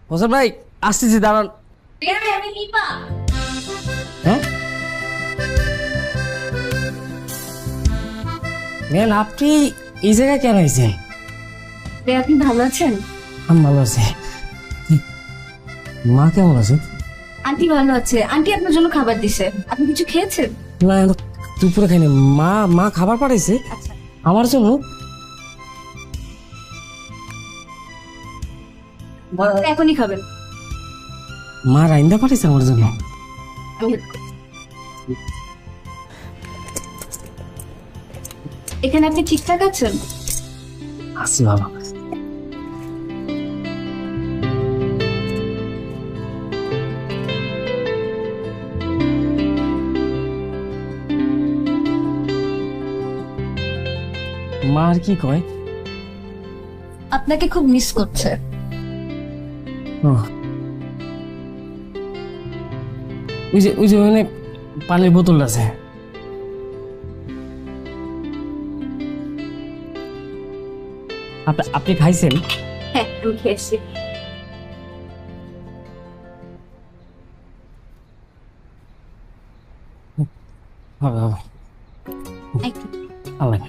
হোসেন ভাই আসতেছি, দাঁড়ান। আমি নিপা। হ্যাঁ ম্যাম, আপনি এই জায়গায় কেন আইছেন? আপনি ভালো আছেন? আমি ভালো আছি। মা কেমন আছে? আন্টি ভালো আছে। আন্টি আপনার জন্য খাবার দিছে, আপনি কিছু খেয়েছেন? না, আমি তো দুপুরে খাইনি। মা মা খাবার পাঠাইছে আচ্ছা, আমার জন্য। এখনই খাবেন? মা রাইন্দা পাঠাইছে আমার জন্য। আমি help করছি। এখানে আপনি ঠিকঠাক আছেন? আছি বাবা। মা আর কি কয়? আপনাকে খুব মিস করছে। ও, ওই যে ওখানে পানির বোতল আছে। আপনি খাইছেন? হ্যাঁ, আমি খেয়েছি। হবে হবে। একটু। আল্লাহ।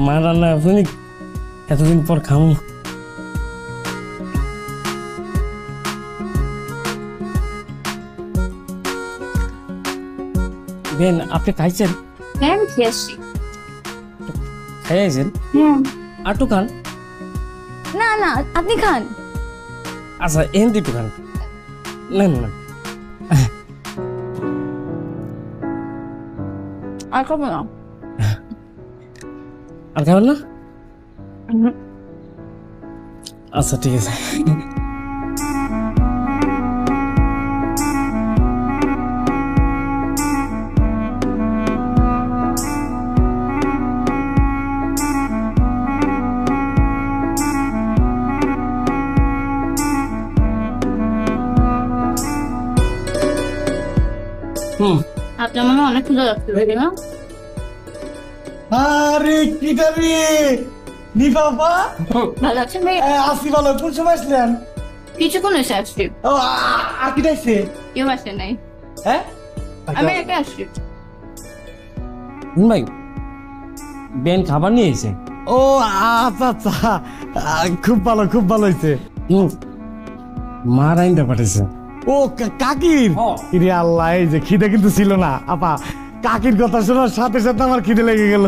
মা রান্না আপনি এতদিন পর খামু। বেন, আপনি খাইছেন? হ্যাঁ, আমি খেয়েছি। খাইছেন? হ্যাঁ। আটু খান। না না, আপনি খান। আচ্ছা, এন দিটু খান। না না, আর খাবো না। আর খাবেন না? আচ্ছা ঠিক আছে। হুম। আপনার মনে হয় অনেক ক্ষুধা লাগছে, তাই না? আরে কিটা রে নি বাবা, ভালো আছেন ভাই? আসি ভালো। কোন সময় আসলেন? কিছুক্ষণ এসে আসছি। ও আর কিটা আসছে? কেউ আসে নাই, হ্যাঁ আমি একা আসছি। ভাই, বেন খাবার নিয়ে এসে। ও আচ্ছা আচ্ছা, খুব ভালো খুব ভালো হয়েছে। মা রাইন্দা পাঠাইছে। ও কাকির? ইরে আল্লাহ, এই যে খিদে কিন্তু ছিল না আপা। কাকির কথা শোনার সাথে সাথে আমার খিদে লেগে গেল।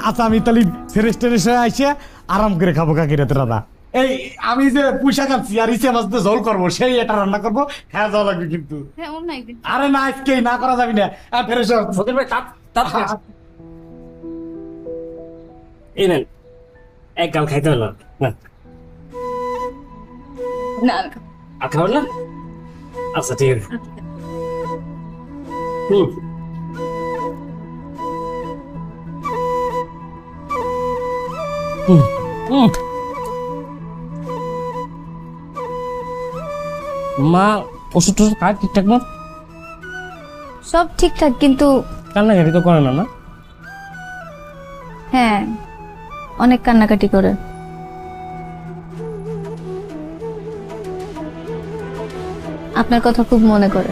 আচ্ছা, আমি তাহলে ফ্রেশ ট্রেশ হয়ে আইসে আরাম করে খাবো কাকির হাতে রান্না। এই আমি যে পুঁইশা খাচ্ছি আর ইসে মাছ দিয়ে ঝোল করবো, সেই এটা রান্না করবো, খাওয়া যাওয়া লাগবে কিন্তু। হ্যাঁ, অন্য একদিন। আরে না, আজকেই না করা যাবি না। ফ্রেশ হোসেন ভাই, এই নেন, এক গাল খাইতে হলো না। না, আর খাবেন না? আচ্ছা ঠিক আছে। হুম হুম হুম। মা ওষুধ টষুধ খায় ঠিকঠাক না? সব ঠিকঠাক, কিন্তু কান্নাকাটি তো করে না? না, হ্যাঁ, অনেক কান্নাকাটি করে। আপনার কথা খুব মনে করে।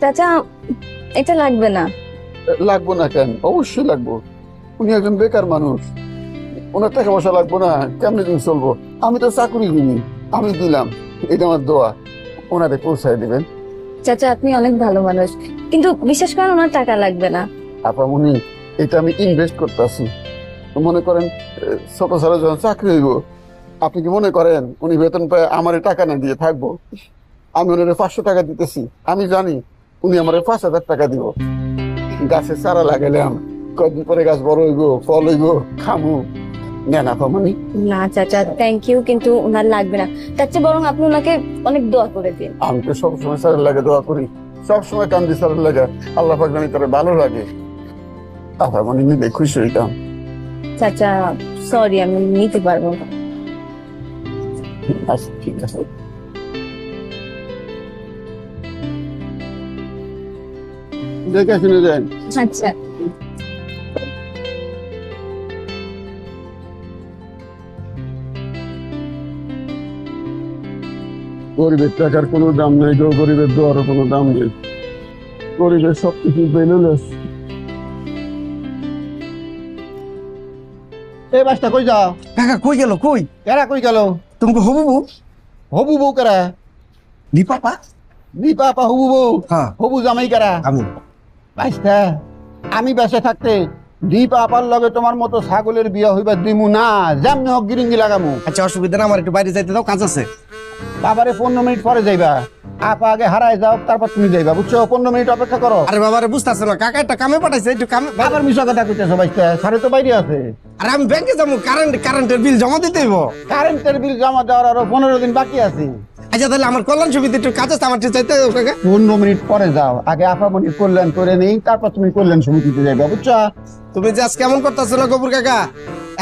চাচা এটা লাগবে না। লাগবো না কেন? অবশ্যই লাগবো। উনি একজন বেকার মানুষ, ওনার টাকা পয়সা লাগবো না? কেমনে দিন চলবো? আমি তো চাকরি কিনি, আমি দিলাম, এটা আমার দোয়া, ওনারে পৌঁছায় দিবেন। চাচা আপনি অনেক ভালো মানুষ, কিন্তু বিশেষ করে ওনার টাকা লাগবে না। আপামনি এটা আমি ইনভেস্ট করতেছি। মনে করেন ছোট ছোট যখন চাকরি হইব, আপনি কি মনে করেন উনি বেতন পায় আমার টাকা না দিয়ে থাকবো? আমি ওনারে 500 টাকা দিতেছি, আমি জানি উনি আমার 5,000 টাকা দিব। গাছে চারা লাগাইলাম, কদিন পরে গাছ বড় হইব, ফল হইব, খামু। নেন আপামনি। না চাচা থ্যাংক ইউ, কিন্তু ওনার লাগবে না। তার চেয়ে বরং আপনি ওনাকে অনেক দোয়া করে দিন। আমি তো সবসময় স্যারের লাগে দোয়া করি, সবসময় কান্দি স্যারের লাগে, আল্লাহ পাক জানি তারা ভালো লাগে। আপামনি নিলে খুশি হইতাম। চাচা সরি, আমি নিতে পারবো না। আচ্ছা ঠিক আছে। দেখে শুনে যান। আচ্ছা গরিবের টাকার কোনো দাম নাই গো, গরিবের দোয়ারও কোনো দাম নেই। গরিবের সবকিছু বেলুলেস। এই বাসটা কই যাও? কাকা কই গেল? কই কেরা কই গেল? তোমাকে হবু বউ? হবু বউ কেরা? দীপাপা? দীপাপা হবু বউ? হ্যাঁ। হবু জামাই কেরা? আমি। বাসটা আমি বেঁচে থাকতে দীপাপার লগে তোমার মতো ছাগলের বিয়া হইবা দিমু না, যেমনি হোক গিরিঙ্গি লাগামু। আচ্ছা অসুবিধা না, আমার একটু বাইরে যাইতে দাও, কাজ আছে। বাবারে 15 মিনিট পরে যাইবা, আপা আগে হারায় যাও, তারপর তুমি যাইবা, বুঝছো? 15 মিনিট অপেক্ষা করো। আরে বাবারে বুঝতেছ না, কাকা একটা কামে পাঠাইছে, একটু কামে। বাবার মিশা কথা কইতেছো বাইস্তা, সারে তো বাইরে আছে। আরে আমি ব্যাংকে যাবো, কারেন্টের বিল জমা দিতে হইব। কারেন্টের বিল জমা দেওয়ার আরো 15 দিন বাকি আছে। আচ্ছা তাহলে আমার কল্যাণ সমিতি একটু কাজ আছে, আমার চাইতে কাকা। 15 মিনিট পরে যাও, আগে আপামনির কল্যাণ করে নেই, তারপর তুমি কল্যাণ সমিতিতে যাইবা, বুঝছো? তুমি যে আজ কেমন করতেছো না গবুর কাকা?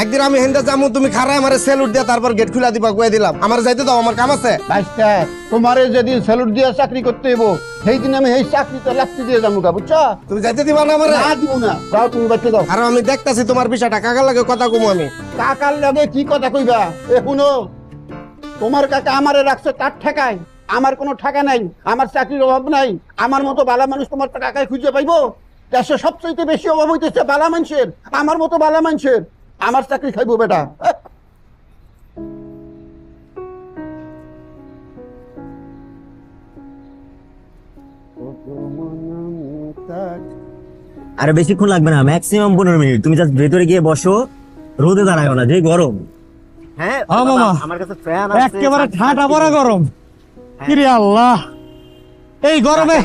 একদিন আমি হেন্দা যাবো, তুমি খারায় আমারে স্যালুট দিয়া তারপর গেট খুলা দিবা, কয়ে দিলাম আমার যাইতে দাও, আমার কাম আছে। বাইস্তা তোমারে যেদিন স্যালুট দিয়ে চাকরি করতে হইব, সেই দিন আমি এই চাকরিতে লাগতে দিয়ে যাবো, বুঝছো? তুমি যাইতে দিবা না আমারে? না দিব না, যাও তুমি বাচ্চা দাও। আর আমি দেখতাছি তোমার বিষয়টা, কাকার লাগে কথা কমু আমি। কাকার লগে কি কথা কইবা? এ শুনো, তোমার কাকা আমারে রাখছে তার ঠেকায়, আমার কোনো ঠেকা নাই, আমার চাকরির অভাব নাই। আমার মতো বালা মানুষ তোমার কাকায় খুঁজে পাইবো? দেশে সবচেয়ে বেশি অভাব হইতেছে বালা মানুষের, আমার মতো বালা মানুষের। আমার চাকরি খাইবো বেটা। আরে বেশিক্ষণ লাগবে না, ম্যাক্সিমাম 15 মিনিট। তুমি জাস্ট ভেতরে গিয়ে বসো, রোদে দাঁড়ায়ও না, যে গরম। হ্যাঁ মামা, আমার কাছে ফ্যান আছে, একেবারে ঠাটা পড়া গরম। কিরে আল্লাহ, এই গরমে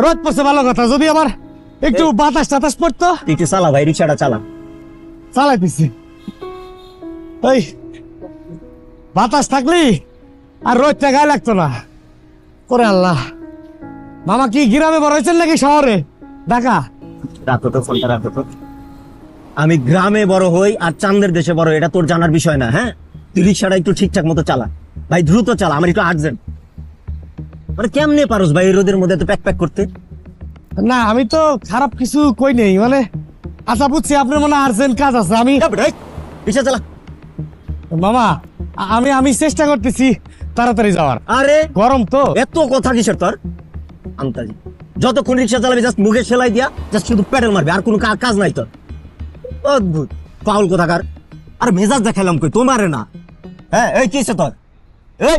রোদ পড়ছে ভালো কথা, যদি আবার একটু বাতাস টাতাস পড়তো। তুই একটু চালা ভাই, রিক্সাটা চালা। চালাইতেছি, এই বাতাস থাকলি আর রোদটা গায়ে লাগতো না। করে আল্লাহ, মামা কি গ্রামে বড় হয়েছেন নাকি শহরে? ঢাকা? রাখো তো ফোনটা, রাখো তো। আমি গ্রামে বড় হই আর চাঁদের দেশে বড়, এটা তোর জানার বিষয় না। হ্যাঁ, তুই রিক্সাটা একটু ঠিকঠাক মতো চালা ভাই, দ্রুত চালা, আমার একটু আর্জেন্ট। মানে কেমনে পারোস ভাই এই রোদের মধ্যে তো প্যাক প্যাক করতে? না আমি তো খারাপ কিছু কই নেই, মানে আচ্ছা বুঝছি আপনার মনে আর্জেন্ট কাজ আছে। আমি রিক্সা চালা মামা, আমি চেষ্টা করতেছি তাড়াতাড়ি যাওয়ার। আরে গরম তো। এত কথা কিসের তোর? আন্তাজি যতক্ষণ রিক্সা চালাবি জাস্ট মুখে সেলাই দিয়া জাস্ট শুধু প্যাডেল মারবি, আর কোনো কাজ নাই তোর। অদ্ভুত পাউল কোথাকার। আর মেজাজ দেখালাম কই তোমারে না। হ্যাঁ এই কিসে তোর? এই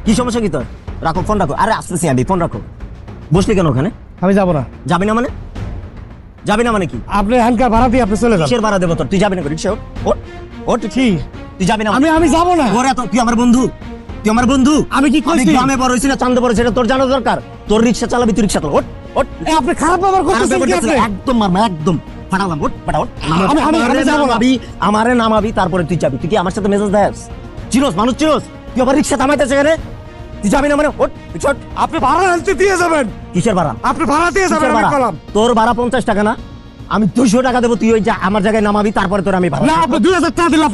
কি সমস্যা কি তোর? রাখো ফোন, রাখো। আরে আসতেছি আমি, ফোন রাখো। বসলি কেন ওখানে? আমি যাবো না। যাবি না মানে? যাবি না মানে কি? আপনি হ্যান্ডকার ভাড়া দিয়ে আপনি চলে যান। কিসের ভাড়া দেবো তোর? তুই যাবি না? রিক্সা ওঠ, ওঠ। কি তুই যাবি না? আমি যাবো না। ওরে তো তুই আমার বন্ধু, তুই আমার বন্ধু। আমি কি কইছি? গ্রামে বড় হইছি না চান্দে বড় হইছি, এটা তোর জানা দরকার। তোর রিক্সা চালাবি, তুই রিক্সা চালা। ওঠ, ওঠ। আপনি খারাপ ব্যবহার করতেছেন কি আপনি? একদম মারমা, একদম ফাটালাম। ওঠ, ফাটা, ওঠ। আমি যাবো না। আমারে নামাবি, তারপরে তুই যাবি। তুই কি আমার সাথে মেজাজ দেস? চিনোস, মানুষ চিনোস? তুই আবার রিক্সা থামাইতেছে এখানে, তুই যাবি না মানে? ওঠ, পিছট। আপনি ভাড়া আনতে দিয়ে যাবেন। কিসের ভাড়া? আপনি ভাড়া দিয়ে যাবেন। আমি কলাম তোর ভাড়া 50 টাকা না, আমি 200 টাকা দেবো। তুই ওই আমার জায়গায় নামাবি, তারপরে তোর আমি ভাড়া। না আপনি 2000 টাকা দিলে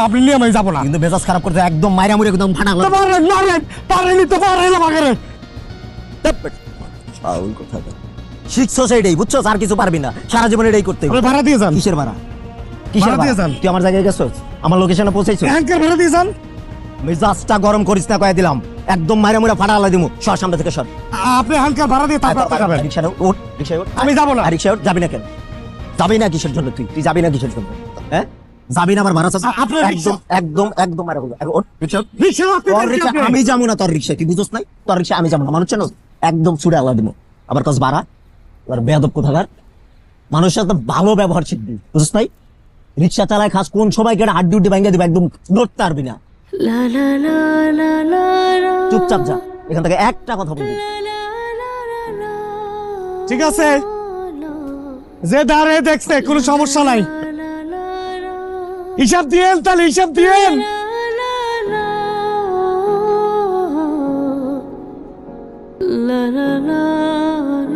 আপনি নিয়ে আমি যাবো না। কিন্তু মেজাজ খারাপ করতে একদম মাইরা মুড়ে একদম ফাটালাম। শিখছো সেইটাই, বুঝছো? আর কিছু পারবি না, সারা জীবন এটাই করতে হবে। ভাড়া দিয়ে যান। কিসের ভাড়া? কিসের ভাড়া? তুই আমার জায়গায় গেছো, আমার লোকেশনে পৌঁছাইছো। ভাড়া দিয়ে যান। মেজাজটা গরম করিস না, কয়ে দিলাম। একদম মাইরা মুরা ফাটা আলাই দিমু। সর সামনে থেকে সর। আপনি হালকা ভাড়া দিয়ে তারপর আপনি যাবেন। রিকশায় ওঠ, রিকশায় ওঠ। আমি যাবো না। রিকশায় ওঠ, যাবি না কেন? যাবি না কিসের জন্য তুই? তুই যাবি না কিসের জন্য? হ্যাঁ? যাবি না আমার ভাড়া চাচ্ছিস? আপনার রিকশা- একদম মারা বলবো। ওঠ, রিকশায় ওঠ। রিকশা আপনি তোর যান রিকশা আপনি। আমি যাবো না তোর রিকশায়, তুই বুঝছ নাই? তোর রিকশা আমি যাবো না, মানুষ চেনো? একদম ছুড়ে আল্লাহ দিব। আবার কাজ বাড়া, আবার বেয়াদব কোথাকার। মানুষের সাথে ভালো ব্যবহার শিখবি, বুঝছ নাই? রিকশা চালায় খাস কোন সময় কেটে হাড্ডি উড্ডি ভাঙ্গা দিবে, একদম নড়তে পারবি না। La la la la la la. চুপচাপ যা এখান থেকে, একটা কথা বলবি। ঠিক আছে, যে দাঁড়ে দেখছে কোনো সমস্যা নাই। হিসাব দিয়েন, তাহলে হিসাব দিয়েন। La la la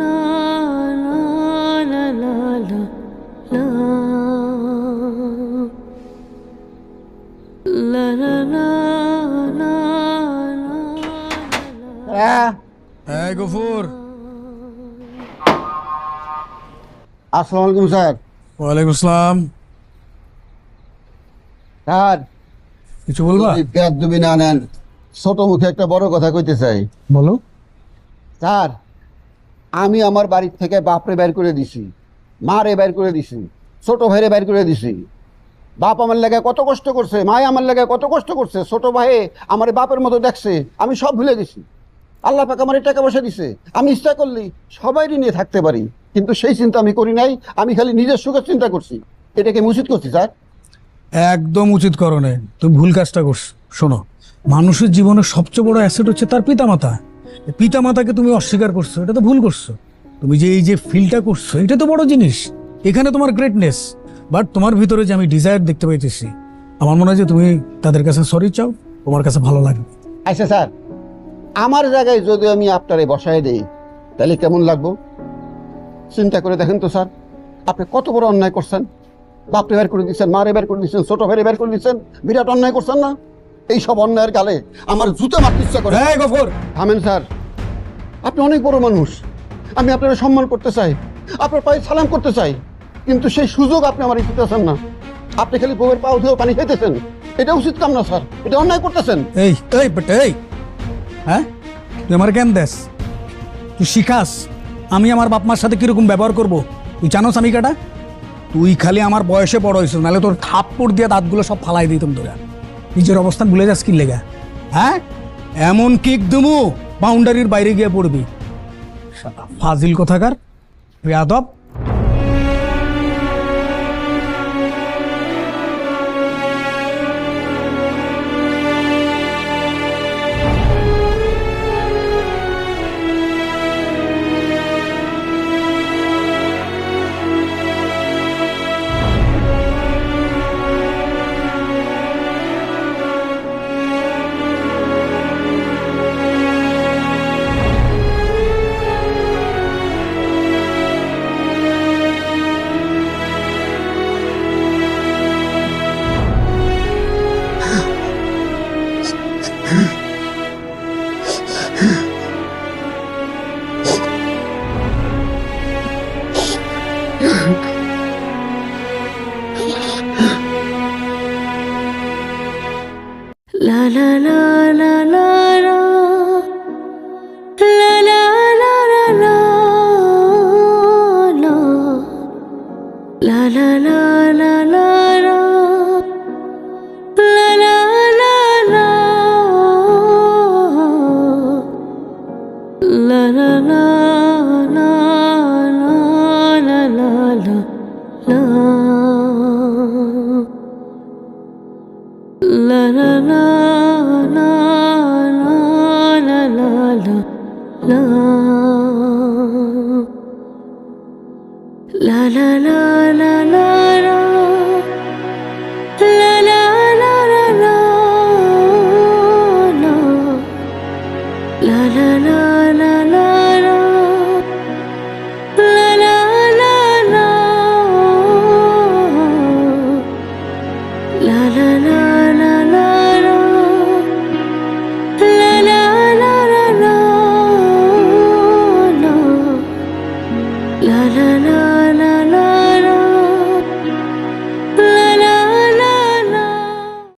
la la la la la la. La la la la la. এই গফুর, আসসালামু আলাইকুম স্যার। ওয়ালাইকুম আসসালাম। স্যার, কিছু বলবা? যদি বেয়াদবি না নেন, ছোট মুখে একটা বড় কথা কইতে চাই। বলো। স্যার, আমি আমার বাড়ির থেকে বাপরে বের করে দিছি, মারে বের করে দিছি, ছোট ভাইরে বের করে দিছি। বাপ আমার লাগে কত কষ্ট করছে, মায় আমার লাগে কত কষ্ট করছে, ছোট ভাই আমার বাপের মতো দেখছে, আমি সব ভুলে গেছি। আল্লাহ পাক আমার টাকা পয়সা দিছে, আমি ইচ্ছা করলি সবাইরই নিয়ে থাকতে পারি, কিন্তু সেই চিন্তা আমি করি নাই। আমি খালি নিজের সুখের চিন্তা করছি। এটাকে উচিত করছি স্যার? একদম উচিত করো না, তুমি ভুল কাজটা করছো। শোনো, মানুষের জীবনের সবচেয়ে বড় অ্যাসেট হচ্ছে তার পিতামাতা। পিতামাতাকে তুমি অস্বীকার করছো, এটা তো ভুল করছো। তুমি যে এই যে ফিলটা করছো, এটা তো বড় জিনিস, এখানে তোমার গ্রেটনেস। বাট তোমার ভিতরে যে আমি ডিজায়ার দেখতে পাইতেছি, আমার মনে হয় যে তুমি তাদের কাছে সরি চাও, তোমার কাছে ভালো লাগবে। আচ্ছা স্যার, আমার জায়গায় যদি আমি আপনারে বসায় দেই তাহলে কেমন লাগবো? চিন্তা করে দেখেন তো স্যার, আপনি কত বড় অন্যায় করছেন। বাপরে বের করে দিচ্ছেন, মারে বের করে দিচ্ছেন, ছোট ভাইরে বের করে দিচ্ছেন, বিরাট অন্যায় করছেন না? এই সব অন্যায়ের গালে আমার জুতা মারতে ইচ্ছা করে। হ্যাঁ গফর, থামেন স্যার, আপনি অনেক বড় মানুষ, আমি আপনার সম্মান করতে চাই, আপনার পায়ে সালাম করতে চাই, কিন্তু সেই সুযোগ আপনি আমার দিতেছেন না। আপনি খালি বউয়ের পাও ধুয়েও পানি খাইতেছেন, এটা উচিত কাম না স্যার, এটা অন্যায় করতেছেন। এই এই বেটা, এই হ্যাঁ, তুই আমার জ্ঞান দেস, তুই শিখাস আমি আমার বাপ মার সাথে কিরকম ব্যবহার করব। তুই জানোস আমি কাটা? তুই খালি আমার বয়সে বড় হয়েছিস, নাহলে তোর থাপ্পড় দিয়ে দাঁতগুলো সব ফালাই দিতাম তোরা। নিজের অবস্থান ভুলে যাস কি লেগা? হ্যাঁ, এমন কিক দুমু বাউন্ডারির বাইরে গিয়ে পড়বি। শালা ফাজিল কোথাকার, বেয়াদব। La la la la la la. La la la la la la. La la la la la la. La la la la. La la la la la la la la. La la la la la la la la. La la la la la la. La la la la la la. La la la la la la. La la la la. La la la la la la. La la la la la la. La la la.